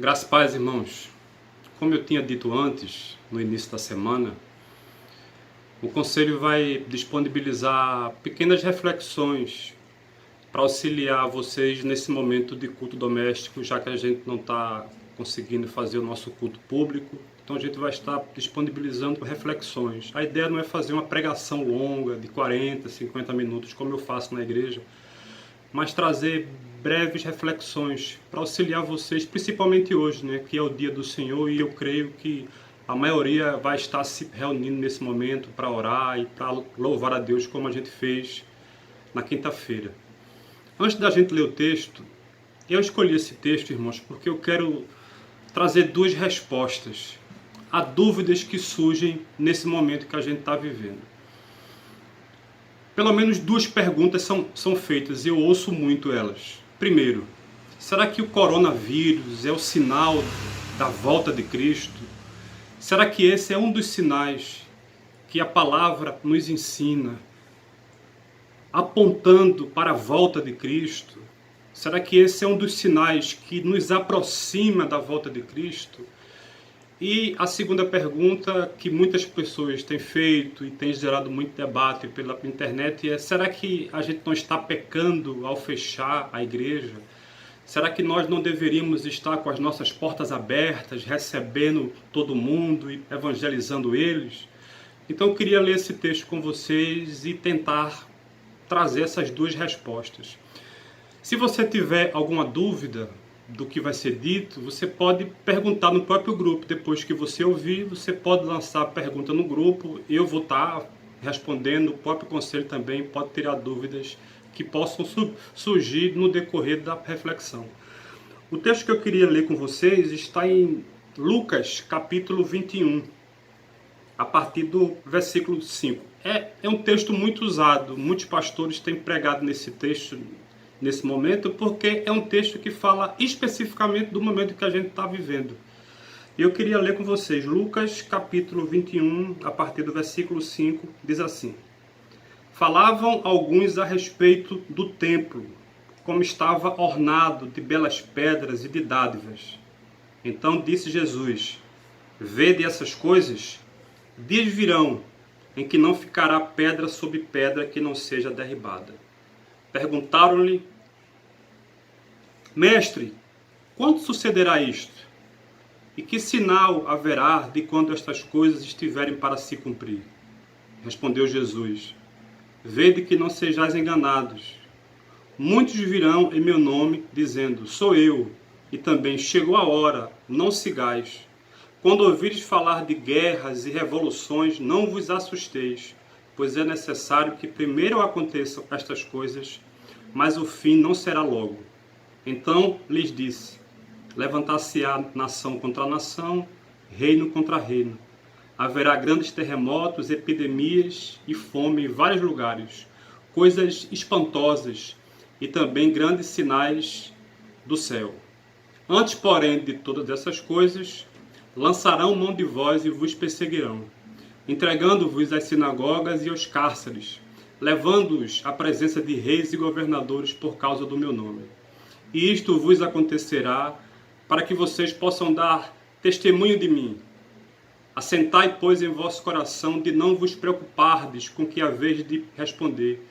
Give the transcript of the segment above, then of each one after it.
Graças a paz, irmãos. Como eu tinha dito antes, no início da semana, o Conselho vai disponibilizar pequenas reflexões para auxiliar vocês nesse momento de culto doméstico, já que a gente não está conseguindo fazer o nosso culto público. Então a gente vai estar disponibilizando reflexões. A ideia não é fazer uma pregação longa, de 40, 50 minutos, como eu faço na igreja, mas trazer breves reflexões para auxiliar vocês, principalmente hoje, né, que é o dia do Senhor, e eu creio que a maioria vai estar se reunindo nesse momento para orar e para louvar a Deus, como a gente fez na quinta-feira. Antes da gente ler o texto, eu escolhi esse texto, irmãos, porque eu quero trazer duas respostas a dúvidas que surgem nesse momento que a gente está vivendo. Pelo menos duas perguntas são feitas e eu ouço muito elas. Primeiro, será que o coronavírus é o sinal da volta de Cristo? Será que esse é um dos sinais que a palavra nos ensina, apontando para a volta de Cristo? Será que esse é um dos sinais que nos aproxima da volta de Cristo? E a segunda pergunta que muitas pessoas têm feito e tem gerado muito debate pela internet é: será que a gente não está pecando ao fechar a igreja? Será que nós não deveríamos estar com as nossas portas abertas, recebendo todo mundo e evangelizando eles? Então eu queria ler esse texto com vocês e tentar trazer essas duas respostas. Se você tiver alguma dúvida do que vai ser dito, você pode perguntar no próprio grupo. Depois que você ouvir, você pode lançar a pergunta no grupo, eu vou estar respondendo, o próprio conselho também pode tirar dúvidas que possam surgir no decorrer da reflexão. O texto que eu queria ler com vocês está em Lucas, capítulo 21, a partir do versículo 5. É um texto muito usado, muitos pastores têm pregado nesse texto, nesse momento, porque é um texto que fala especificamente do momento que a gente está vivendo. Eu queria ler com vocês, Lucas capítulo 21, a partir do versículo 5, diz assim: Falavam alguns a respeito do templo, como estava ornado de belas pedras e de dádivas. Então disse Jesus: Vede essas coisas? Dias virão em que não ficará pedra sobre pedra que não seja derribada. Perguntaram-lhe: Mestre, quando sucederá isto? E que sinal haverá de quando estas coisas estiverem para se cumprir? Respondeu Jesus: Vede que não sejais enganados. Muitos virão em meu nome, dizendo: Sou eu, e também chegou a hora, não sigais. Quando ouvires falar de guerras e revoluções, não vos assusteis, pois é necessário que primeiro aconteçam estas coisas, mas o fim não será logo. Então lhes disse: Levantar-se-á nação contra nação, reino contra reino. Haverá grandes terremotos, epidemias e fome em vários lugares, coisas espantosas e também grandes sinais do céu. Antes, porém, de todas essas coisas, lançarão mão de vós e vos perseguirão, entregando-vos às sinagogas e aos cárceres, levando-os à presença de reis e governadores por causa do meu nome. E isto vos acontecerá para que vocês possam dar testemunho de mim. Assentai, pois, em vosso coração de não vos preocupardes com o que haveis de responder,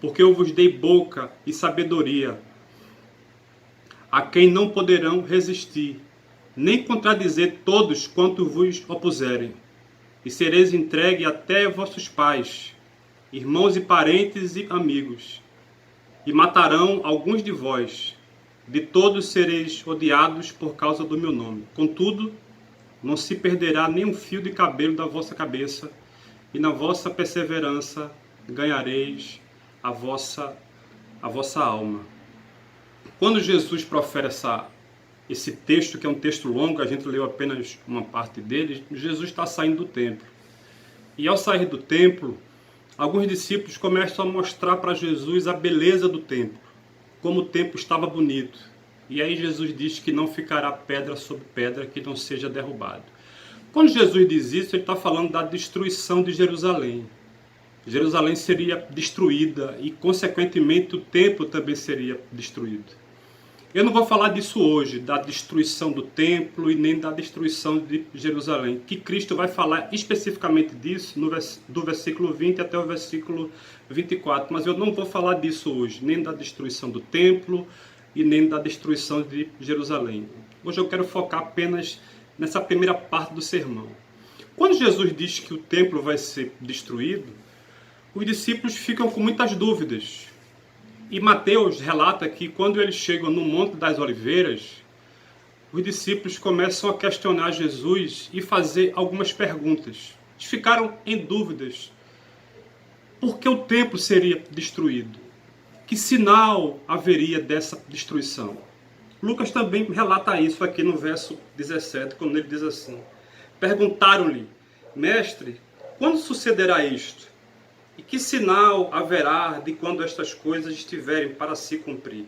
porque eu vos dei boca e sabedoria, a quem não poderão resistir, nem contradizer todos quanto vos opuserem. E sereis entregue até vossos pais, irmãos e parentes e amigos, e matarão alguns de vós. De todos sereis odiados por causa do meu nome. Contudo, não se perderá nem um fio de cabelo da vossa cabeça, e na vossa perseverança ganhareis a vossa alma. Quando Jesus profere esse texto, que é um texto longo, a gente leu apenas uma parte dele, Jesus está saindo do templo. E ao sair do templo, alguns discípulos começam a mostrar para Jesus a beleza do templo, como o templo estava bonito. E aí Jesus diz que não ficará pedra sobre pedra que não seja derrubado. Quando Jesus diz isso, ele está falando da destruição de Jerusalém. Jerusalém seria destruída e, consequentemente, o templo também seria destruído. Eu não vou falar disso hoje, da destruição do templo e nem da destruição de Jerusalém, que Cristo vai falar especificamente disso do versículo 20 até o versículo 24, mas eu não vou falar disso hoje, nem da destruição do templo e nem da destruição de Jerusalém. Hoje eu quero focar apenas nessa primeira parte do sermão. Quando Jesus diz que o templo vai ser destruído, os discípulos ficam com muitas dúvidas. E Mateus relata que quando eles chegam no Monte das Oliveiras, os discípulos começam a questionar Jesus e fazer algumas perguntas. Eles ficaram em dúvidas. Por que o templo seria destruído? Que sinal haveria dessa destruição? Lucas também relata isso aqui no verso 17, quando ele diz assim: perguntaram-lhe, mestre, quando sucederá isto? E que sinal haverá de quando estas coisas estiverem para se cumprir?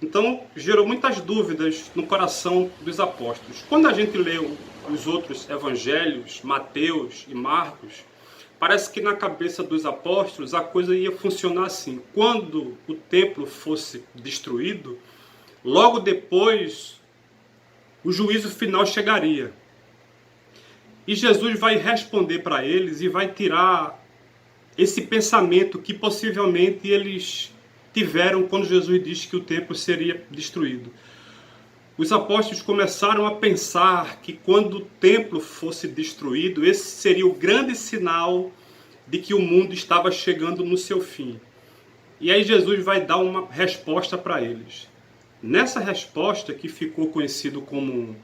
Então, gerou muitas dúvidas no coração dos apóstolos. Quando a gente lê os outros evangelhos, Mateus e Marcos, parece que na cabeça dos apóstolos a coisa ia funcionar assim. Quando o templo fosse destruído, logo depois o juízo final chegaria. E Jesus vai responder para eles e vai tirar esse pensamento que possivelmente eles tiveram quando Jesus disse que o templo seria destruído. Os apóstolos começaram a pensar que quando o templo fosse destruído, esse seria o grande sinal de que o mundo estava chegando no seu fim. E aí Jesus vai dar uma resposta para eles. Nessa resposta, que ficou conhecido como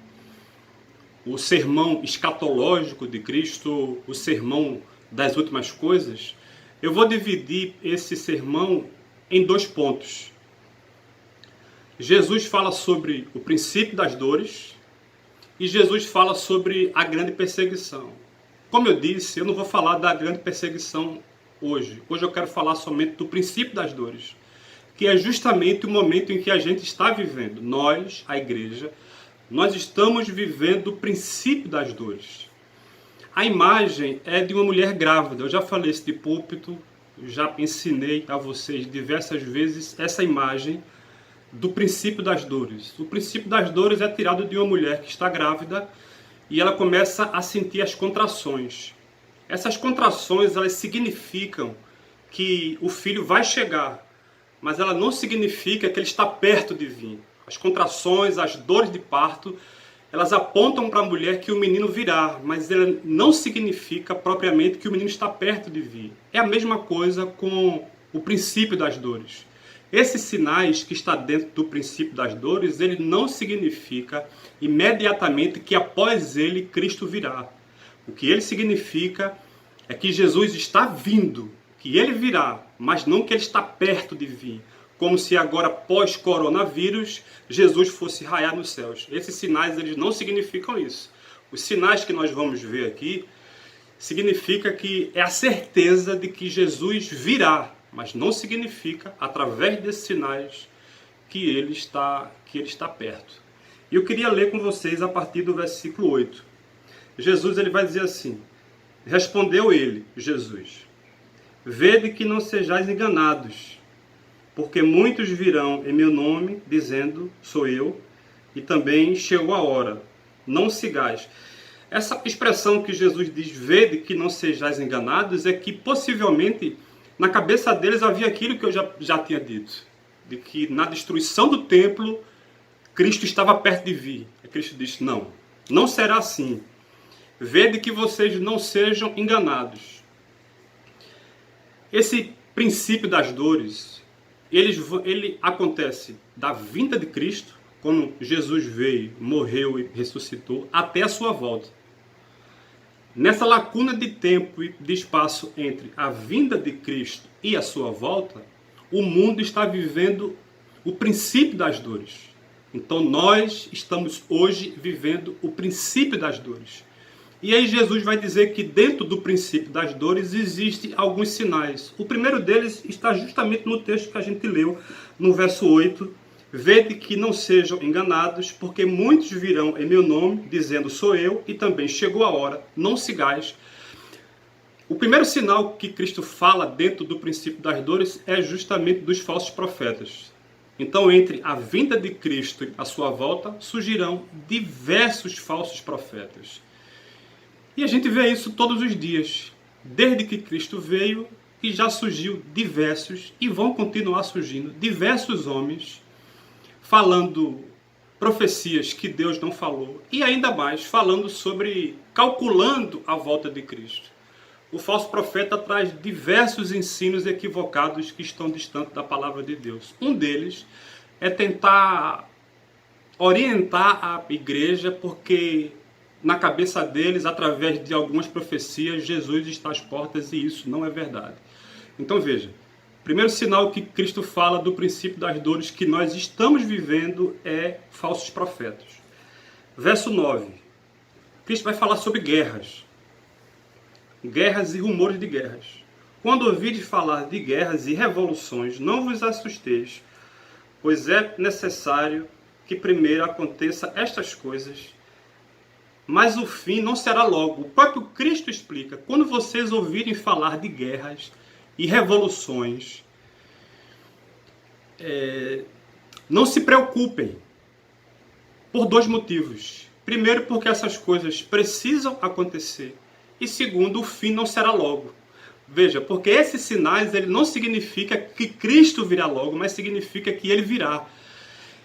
o sermão escatológico de Cristo, o sermão das últimas coisas, eu vou dividir esse sermão em dois pontos. Jesus fala sobre o princípio das dores e Jesus fala sobre a grande perseguição. Como eu disse, eu não vou falar da grande perseguição hoje. Hoje eu quero falar somente do princípio das dores, que é justamente o momento em que a gente está vivendo. Nós, a igreja, nós estamos vivendo o princípio das dores. A imagem é de uma mulher grávida. Eu já falei isso de púlpito, já ensinei a vocês diversas vezes essa imagem do princípio das dores. O princípio das dores é tirado de uma mulher que está grávida e ela começa a sentir as contrações. Essas contrações, elas significam que o filho vai chegar, mas ela não significa que ele está perto de vir. As contrações, as dores de parto, elas apontam para a mulher que o menino virá, mas ela não significa propriamente que o menino está perto de vir. É a mesma coisa com o princípio das dores. Esses sinais que está dentro do princípio das dores, ele não significa imediatamente que após ele Cristo virá. O que ele significa é que Jesus está vindo, que ele virá, mas não que ele está perto de vir. Como se agora, pós-coronavírus, Jesus fosse raiar nos céus. Esses sinais, eles não significam isso. Os sinais que nós vamos ver aqui, significa que é a certeza de que Jesus virá, mas não significa, através desses sinais, que ele está perto. E eu queria ler com vocês a partir do versículo 8. Jesus, ele vai dizer assim: respondeu ele, Jesus, vede que não sejais enganados, porque muitos virão em meu nome, dizendo, sou eu, e também chegou a hora, não sigais. Essa expressão que Jesus diz, vede que não sejais enganados, é que possivelmente na cabeça deles havia aquilo que eu já tinha dito, de que na destruição do templo, Cristo estava perto de vir. E Cristo disse, não, não será assim. Vede que vocês não sejam enganados. Esse princípio das dores, ele acontece da vinda de Cristo, quando Jesus veio, morreu e ressuscitou, até a sua volta. Nessa lacuna de tempo e de espaço entre a vinda de Cristo e a sua volta, o mundo está vivendo o princípio das dores. Então nós estamos hoje vivendo o princípio das dores. E aí Jesus vai dizer que dentro do princípio das dores existem alguns sinais. O primeiro deles está justamente no texto que a gente leu, no verso 8. Vede que não sejam enganados, porque muitos virão em meu nome, dizendo sou eu, e também chegou a hora, não sigais. O primeiro sinal que Cristo fala dentro do princípio das dores é justamente dos falsos profetas. Então, entre a vinda de Cristo e a sua volta, surgirão diversos falsos profetas. E a gente vê isso todos os dias. Desde que Cristo veio, e já surgiu diversos, e vão continuar surgindo, diversos homens falando profecias que Deus não falou, e ainda mais falando sobre, calculando a volta de Cristo. O falso profeta traz diversos ensinos equivocados que estão distantes da palavra de Deus. Um deles é tentar orientar a igreja, porque na cabeça deles, através de algumas profecias, Jesus está às portas, e isso não é verdade. Então veja, o primeiro sinal que Cristo fala do princípio das dores que nós estamos vivendo é falsos profetas. Verso 9, Cristo vai falar sobre guerras. Guerras e rumores de guerras. Quando ouvides falar de guerras e revoluções, não vos assusteis, pois é necessário que primeiro aconteça estas coisas, mas o fim não será logo. O próprio Cristo explica: quando vocês ouvirem falar de guerras e revoluções, não se preocupem, por dois motivos. Primeiro, porque essas coisas precisam acontecer, e segundo, o fim não será logo. Veja, porque esses sinais ele não significa que Cristo virá logo, mas significa que ele virá.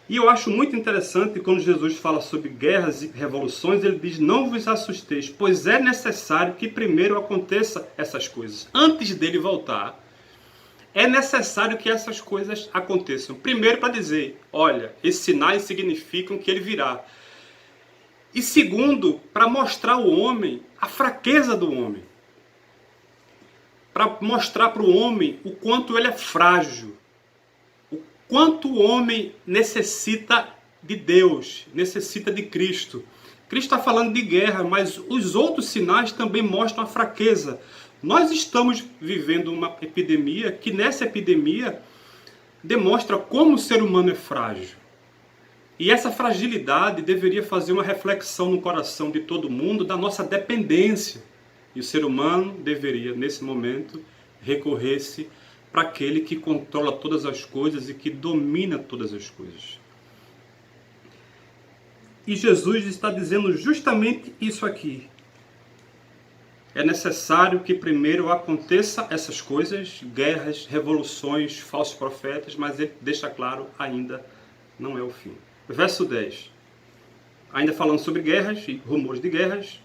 E eu acho muito interessante quando Jesus fala sobre guerras e revoluções, ele diz: não vos assusteis, pois é necessário que primeiro aconteça essas coisas. Antes dele voltar, é necessário que essas coisas aconteçam. Primeiro, para dizer: olha, esses sinais significam que ele virá. E segundo, para mostrar ao homem a fraqueza do homem. Para mostrar para o homem o quanto ele é frágil. Quanto o homem necessita de Deus, necessita de Cristo. Cristo está falando de guerra, mas os outros sinais também mostram a fraqueza. Nós estamos vivendo uma epidemia que nessa epidemia demonstra como o ser humano é frágil. E essa fragilidade deveria fazer uma reflexão no coração de todo mundo da nossa dependência. E o ser humano deveria, nesse momento, recorrer-se para aquele que controla todas as coisas e que domina todas as coisas. E Jesus está dizendo justamente isso aqui. É necessário que primeiro aconteça essas coisas, guerras, revoluções, falsos profetas, mas ele deixa claro, ainda não é o fim. Verso 10. Ainda falando sobre guerras e rumores de guerras,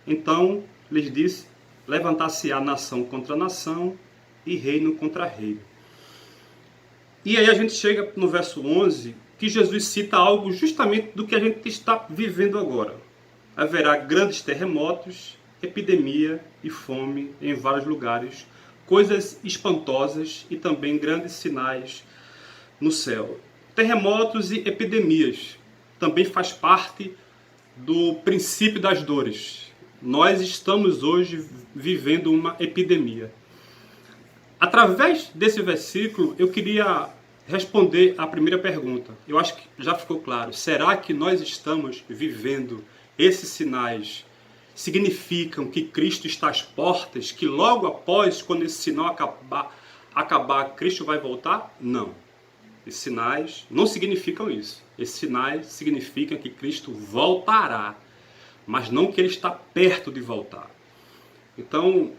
então lhes disse: levantar-se-á nação contra nação, e reino contra reino. E aí a gente chega no verso 11, que Jesus cita algo justamente do que a gente está vivendo agora. Haverá grandes terremotos, epidemia e fome em vários lugares, coisas espantosas e também grandes sinais no céu. Terremotos e epidemias também faz parte do princípio das dores. Nós estamos hoje vivendo uma epidemia. Através desse versículo, eu queria responder a primeira pergunta. Eu acho que já ficou claro. Será que nós estamos vivendo esses sinais? Significam que Cristo está às portas? Que logo após, quando esse sinal acabar, Cristo vai voltar? Não. Esses sinais não significam isso. Esses sinais significam que Cristo voltará, mas não que ele está perto de voltar. Então,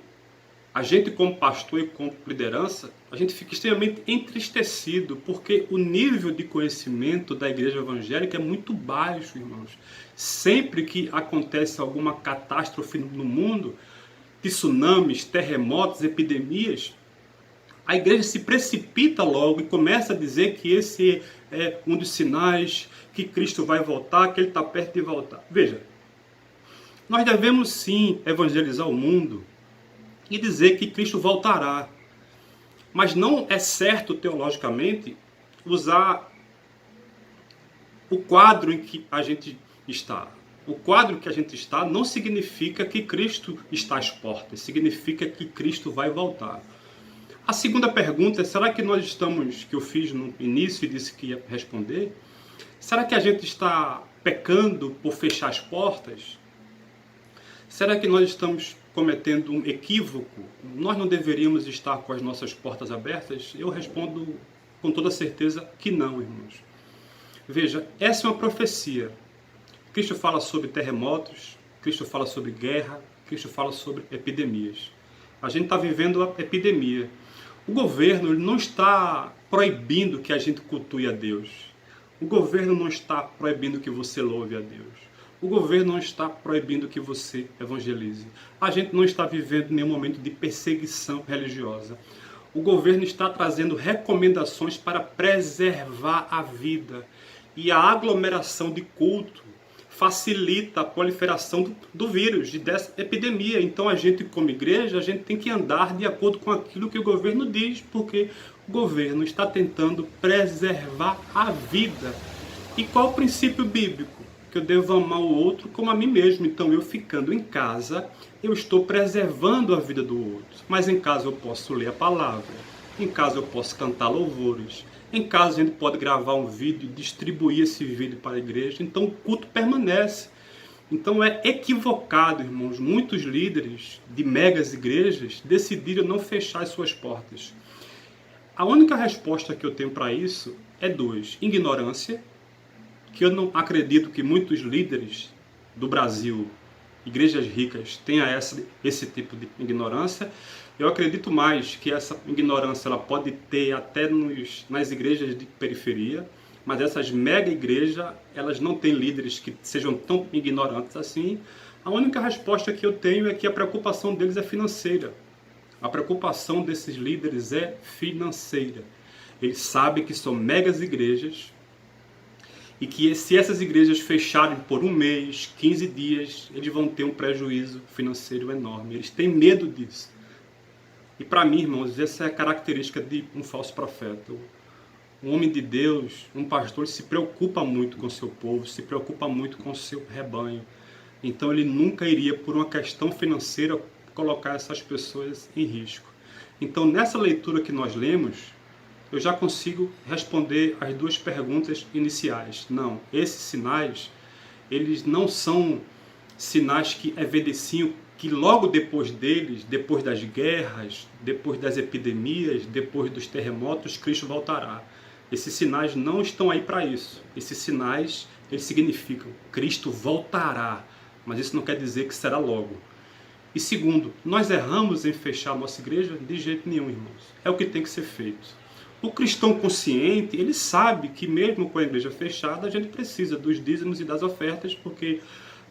a gente como pastor e como liderança, a gente fica extremamente entristecido, porque o nível de conhecimento da igreja evangélica é muito baixo, irmãos. Sempre que acontece alguma catástrofe no mundo, tsunamis, terremotos, epidemias, a igreja se precipita logo e começa a dizer que esse é um dos sinais que Cristo vai voltar, que ele está perto de voltar. Veja, nós devemos sim evangelizar o mundo e dizer que Cristo voltará. Mas não é certo teologicamente usar o quadro em que a gente está. O quadro que a gente está não significa que Cristo está às portas, significa que Cristo vai voltar. A segunda pergunta é: será que nós estamos, que eu fiz no início e disse que ia responder, será que a gente está pecando por fechar as portas? Será que nós estamos cometendo um equívoco? Nós não deveríamos estar com as nossas portas abertas? Eu respondo Com toda certeza que não, irmãos. Veja, essa é uma profecia. Cristo fala sobre terremotos, Cristo fala sobre guerra, Cristo fala sobre epidemias. A gente está vivendo a epidemia. O governo ele não está proibindo que a gente cultue a Deus. O governo não está proibindo que você louve a Deus. O governo não está proibindo que você evangelize. A gente não está vivendo nenhum momento de perseguição religiosa. O governo está trazendo recomendações para preservar a vida. E a aglomeração de culto facilita a proliferação do vírus, dessa epidemia. Então a gente, como igreja, a gente tem que andar de acordo com aquilo que o governo diz, porque o governo está tentando preservar a vida. E qual o princípio bíblico? Que eu devo amar o outro como a mim mesmo. Então eu ficando em casa, eu estou preservando a vida do outro. Mas em casa eu posso ler a palavra, em casa eu posso cantar louvores, em casa a gente pode gravar um vídeo e distribuir esse vídeo para a igreja. Então o culto permanece. Então é equivocado, irmãos. Muitos líderes de megas igrejas decidiram não fechar as suas portas. A única resposta que eu tenho para isso é duas. Ignorância, que eu não acredito que muitos líderes do Brasil, igrejas ricas, tenham esse tipo de ignorância. Eu acredito mais que essa ignorância ela pode ter até nas igrejas de periferia, mas essas mega igrejas, elas não têm líderes que sejam tão ignorantes assim. A única resposta que eu tenho é que a preocupação deles é financeira. A preocupação desses líderes é financeira. Eles sabem que são megas igrejas e que se essas igrejas fecharem por um mês, 15 dias, eles vão ter um prejuízo financeiro enorme. Eles têm medo disso. E para mim, irmãos, essa é a característica de um falso profeta. Um homem de Deus, um pastor, se preocupa muito com o seu povo, se preocupa muito com o seu rebanho. Então ele nunca iria, por uma questão financeira, colocar essas pessoas em risco. Então nessa leitura que nós lemos, eu já consigo responder as duas perguntas iniciais. Não, esses sinais, eles não são sinais que evidenciam que logo depois deles, depois das guerras, depois das epidemias, depois dos terremotos, Cristo voltará. Esses sinais não estão aí para isso. Esses sinais, eles significam Cristo voltará, mas isso não quer dizer que será logo. E segundo, nós erramos em fechar a nossa igreja? De jeito nenhum, irmãos. É o que tem que ser feito. O cristão consciente, ele sabe que mesmo com a igreja fechada, a gente precisa dos dízimos e das ofertas, porque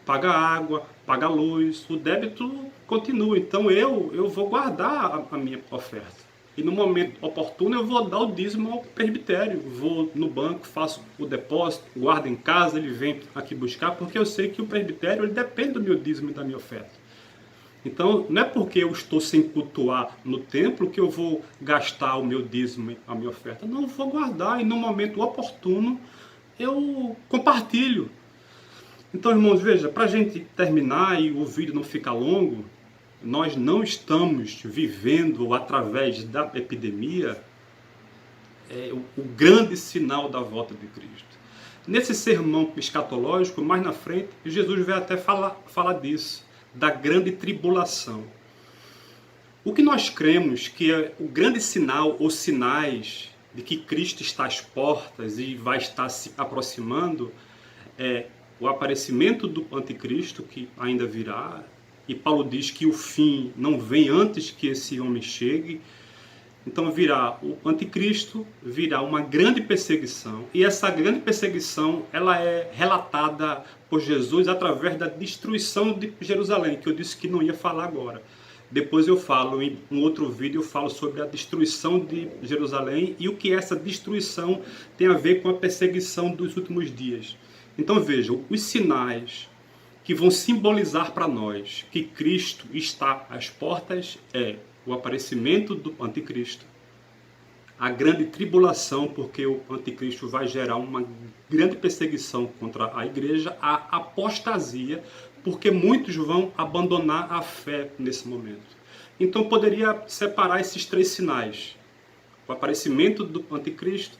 paga água, paga luz, o débito continua. Então eu vou guardar a minha oferta. E no momento oportuno eu vou dar o dízimo ao presbitério. Vou no banco, faço o depósito, guardo em casa, ele vem aqui buscar, porque eu sei que o presbitério ele depende do meu dízimo e da minha oferta. Então, não é porque eu estou sem cultuar no templo que eu vou gastar o meu dízimo e a minha oferta. Não, eu vou guardar e no momento oportuno eu compartilho. Então, irmãos, veja, para a gente terminar e o vídeo não ficar longo, nós não estamos vivendo através da epidemia o grande sinal da volta de Cristo. Nesse sermão escatológico, mais na frente, Jesus vai até falar disso, da grande tribulação. O que nós cremos que é o grande sinal ou sinais de que Cristo está às portas e vai estar se aproximando é o aparecimento do anticristo, que ainda virá, e Paulo diz que o fim não vem antes que esse homem chegue. Então virá o anticristo, virá uma grande perseguição, e essa grande perseguição ela é relatada por Jesus através da destruição de Jerusalém, que eu disse que não ia falar agora. Depois eu falo, em um outro vídeo, eu falo sobre a destruição de Jerusalém e o que essa destruição tem a ver com a perseguição dos últimos dias. Então vejam, os sinais que vão simbolizar para nós que Cristo está às portas é o aparecimento do anticristo, a grande tribulação, porque o anticristo vai gerar uma grande perseguição contra a igreja, a apostasia, porque muitos vão abandonar a fé nesse momento. Então poderia separar esses três sinais: o aparecimento do anticristo,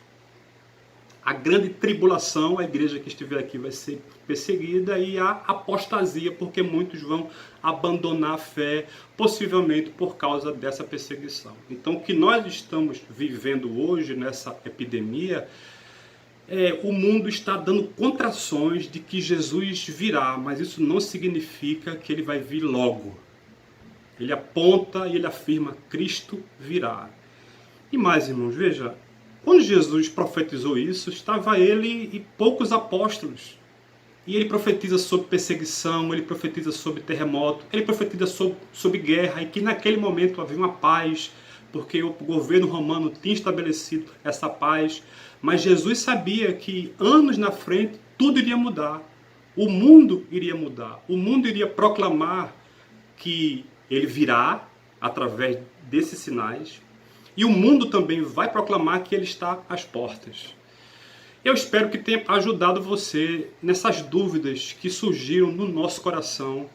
a grande tribulação, a igreja que estiver aqui vai ser perseguida, e a apostasia, porque muitos vão abandonar a fé, possivelmente por causa dessa perseguição. Então, o que nós estamos vivendo hoje nessa epidemia, o mundo está dando contrações de que Jesus virá, mas isso não significa que ele vai vir logo. Ele aponta e ele afirma: Cristo virá. E mais, irmãos, veja, quando Jesus profetizou isso, estava ele e poucos apóstolos. E ele profetiza sobre perseguição, ele profetiza sobre terremoto, ele profetiza sobre guerra, e que naquele momento havia uma paz, porque o governo romano tinha estabelecido essa paz. Mas Jesus sabia que anos na frente tudo iria mudar. O mundo iria mudar. O mundo iria proclamar que ele virá através desses sinais. E o mundo também vai proclamar que ele está às portas. Eu espero que tenha ajudado você nessas dúvidas que surgiram no nosso coração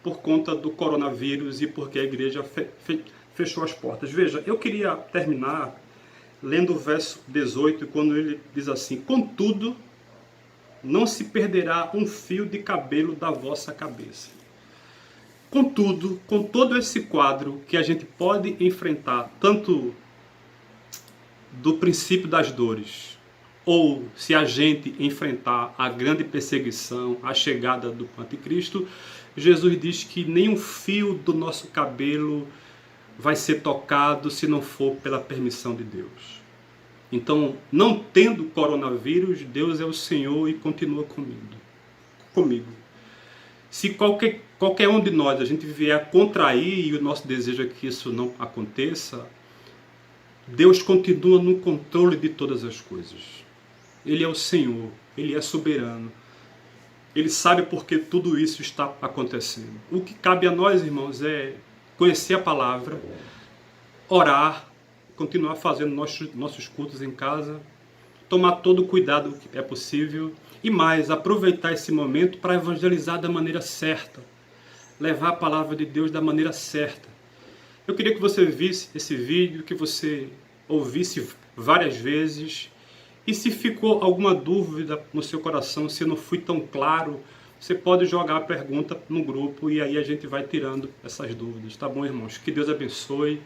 por conta do coronavírus e porque a igreja fechou as portas. Veja, eu queria terminar lendo o verso 18, quando ele diz assim: contudo, não se perderá um fio de cabelo da vossa cabeça. Contudo, com todo esse quadro que a gente pode enfrentar, tanto do princípio das dores, ou se a gente enfrentar a grande perseguição, a chegada do anticristo, Jesus diz que nem um fio do nosso cabelo vai ser tocado se não for pela permissão de Deus. Então, não tendo coronavírus, Deus é o Senhor e continua comigo. Se qualquer um de nós a gente vier a contrair, e o nosso desejo é que isso não aconteça, Deus continua no controle de todas as coisas. Ele é o Senhor, Ele é soberano. Ele sabe por que tudo isso está acontecendo. O que cabe a nós, irmãos, é conhecer a palavra, orar, continuar fazendo nossos cultos em casa, tomar todo o cuidado que é possível e mais, aproveitar esse momento para evangelizar da maneira certa, levar a palavra de Deus da maneira certa. Eu queria que você visse esse vídeo, que você ouvisse várias vezes, e se ficou alguma dúvida no seu coração, se não fui tão claro, você pode jogar a pergunta no grupo e aí a gente vai tirando essas dúvidas. Tá bom, irmãos? Que Deus abençoe.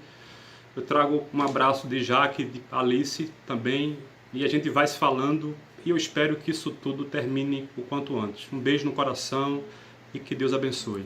Eu trago um abraço de Jaque, de Alice também, e a gente vai se falando, e eu espero que isso tudo termine o quanto antes. Um beijo no coração e que Deus abençoe.